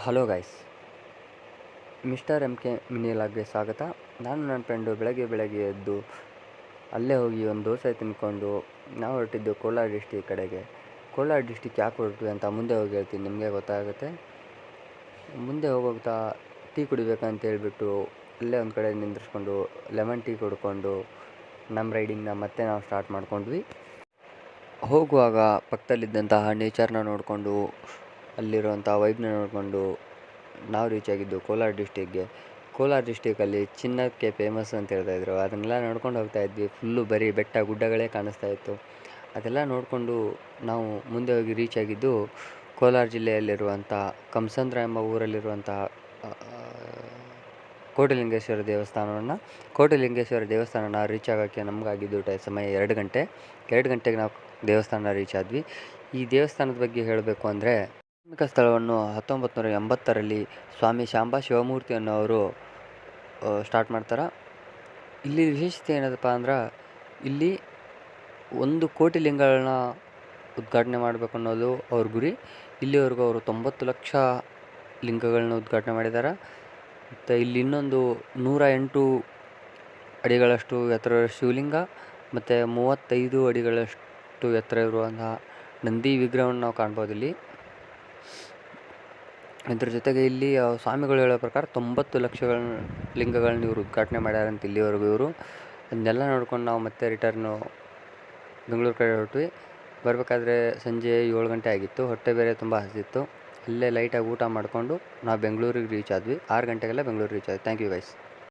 Hello guys, mister M K mini ಲಾಗ್ಗೆ ಸ್ವಾಗತ. ನಾನು ನನ್ನ ಫ್ರೆಂಡು ಬೆಳಗ್ಗೆ ಎದ್ದು ಅಲ್ಲೇ ಹೋಗಿ ಒಂದು ದೋಸೆ ತಿಂದ್ಕೊಂಡು ನಾವು ಹೊರಟಿದ್ದು ಕೋಲಾರ ಡಿಸ್ಟಿಕ್ ಕಡೆಗೆ. ಕೋಲಾರ ಡಿಸ್ಟಿಕ್ ಯಾಕೆ ಹೊರಟ್ವಿ ಅಂತ ಮುಂದೆ ಹೋಗಿ ಹೇಳ್ತೀನಿ, ನಿಮಗೆ ಗೊತ್ತಾಗುತ್ತೆ. ಮುಂದೆ ಹೋಗ್ತಾ ಟೀ ಕುಡಿಬೇಕಂತ ಹೇಳ್ಬಿಟ್ಟು ಅಲ್ಲೇ ಒಂದು ಕಡೆ ನಿಂದಿರಿಸ್ಕೊಂಡು ಲೆಮನ್ ಟೀ ಕುಡ್ಕೊಂಡು ನಮ್ಮ ರೈಡಿಂಗ್ನ ಮತ್ತೆ ನಾವು ಸ್ಟಾರ್ಟ್ ಮಾಡ್ಕೊಂಡ್ವಿ. ಹೋಗುವಾಗ ಪಕ್ಕದಲ್ಲಿದ್ದಂತಹ ನೇಚರ್ನ ನೋಡಿಕೊಂಡು ಅಲ್ಲಿರುವಂಥ ವೈಬ್ನ ನೋಡಿಕೊಂಡು ನಾವು ರೀಚ್ ಆಗಿದ್ದು ಕೋಲಾರ ಡಿಸ್ಟಿಕ್ಗೆ. ಕೋಲಾರ ಡಿಸ್ಟಿಕಲ್ಲಿ ಚಿನ್ನಕ್ಕೆ ಫೇಮಸ್ ಅಂತ ಹೇಳ್ತಾಯಿದ್ರು. ಅದನ್ನೆಲ್ಲ ನೋಡ್ಕೊಂಡು ಹೋಗ್ತಾ ಇದ್ವಿ. ಫುಲ್ಲು ಬರೀ ಬೆಟ್ಟ ಗುಡ್ಡಗಳೇ ಕಾಣಿಸ್ತಾ ಇತ್ತು. ಅದೆಲ್ಲ ನೋಡಿಕೊಂಡು ನಾವು ಮುಂದೆ ಹೋಗಿ ರೀಚ್ ಆಗಿದ್ದು ಕೋಲಾರ ಜಿಲ್ಲೆಯಲ್ಲಿರುವಂಥ ಕಂಸಂದ್ರ ಎಂಬ ಊರಲ್ಲಿರುವಂತಹ ಕೋಟಿಲಿಂಗೇಶ್ವರ ದೇವಸ್ಥಾನನ ರೀಚ್ ಆಗೋಕ್ಕೆ ನಮಗಾಗಿದ್ದು ಸಮಯ 2 ಗಂಟೆ. 2 ಗಂಟೆಗೆ ನಾವು ದೇವಸ್ಥಾನ ರೀಚ್ ಆದ್ವಿ. ಈ ದೇವಸ್ಥಾನದ ಬಗ್ಗೆ ಹೇಳಬೇಕು ಅಂದರೆ, ಧಾರ್ಮಿಕ ಸ್ಥಳವನ್ನು 1980ರಲ್ಲಿ ಸ್ವಾಮಿ ಶಾಂಬಾ ಶಿವಮೂರ್ತಿ ಅನ್ನೋರು ಸ್ಟಾರ್ಟ್ ಮಾಡ್ತಾರೆ. ಇಲ್ಲಿ ವಿಶೇಷತೆ ಏನದಪ್ಪ ಅಂದ್ರೆ, ಇಲ್ಲಿ 1 ಕೋಟಿ ಲಿಂಗಗಳನ್ನ ಉದ್ಘಾಟನೆ ಮಾಡಬೇಕು ಅನ್ನೋದು ಅವ್ರ ಗುರಿ. ಇಲ್ಲಿವರೆಗೂ ಅವರು 90 ಲಕ್ಷ ಲಿಂಗಗಳನ್ನ ಉದ್ಘಾಟನೆ ಮಾಡಿದ್ದಾರೆ. ಮತ್ತು ಇಲ್ಲಿ ಇನ್ನೊಂದು 108 ಅಡಿಗಳಷ್ಟು ಎತ್ತರ ಶಿವಲಿಂಗ ಮತ್ತು 35 ಅಡಿಗಳಷ್ಟು ಎತ್ತರ ಇರುವಂತಹ ನಂದಿ ವಿಗ್ರಹವನ್ನು ನಾವು ಕಾಣ್ಬೋದು ಇಲ್ಲಿ. ಇದ್ರ ಜೊತೆಗೆ ಇಲ್ಲಿ ಸ್ವಾಮಿಗಳು ಹೇಳೋ ಪ್ರಕಾರ 90 ಲಕ್ಷಗಳ ಲಿಂಗಗಳನ್ನ ಇವರು ಉದ್ಘಾಟನೆ ಮಾಡ್ಯಾರಂತ ಇಲ್ಲಿವರೆಗೂ ಇವರು. ಅದನ್ನೆಲ್ಲ ನೋಡ್ಕೊಂಡು ನಾವು ಮತ್ತೆ ರಿಟರ್ನು ಬೆಂಗಳೂರು ಕಡೆ ಹೊರಟ್ವಿ. ಬರಬೇಕಾದ್ರೆ ಸಂಜೆ 7 ಗಂಟೆ ಆಗಿತ್ತು. ಹೊಟ್ಟೆ ಬೇರೆ ತುಂಬ ಹಸಿತ್ತು. ಅಲ್ಲೇ ಲೈಟಾಗಿ ಊಟ ಮಾಡಿಕೊಂಡು ನಾವು ಬೆಂಗಳೂರಿಗೆ ರೀಚ್ ಆದ್ವಿ. 6 ಗಂಟೆಗೆಲ್ಲ ಬೆಂಗಳೂರಿಗೆ ರೀಚ್ ಆದ್ವಿ. Thank you guys.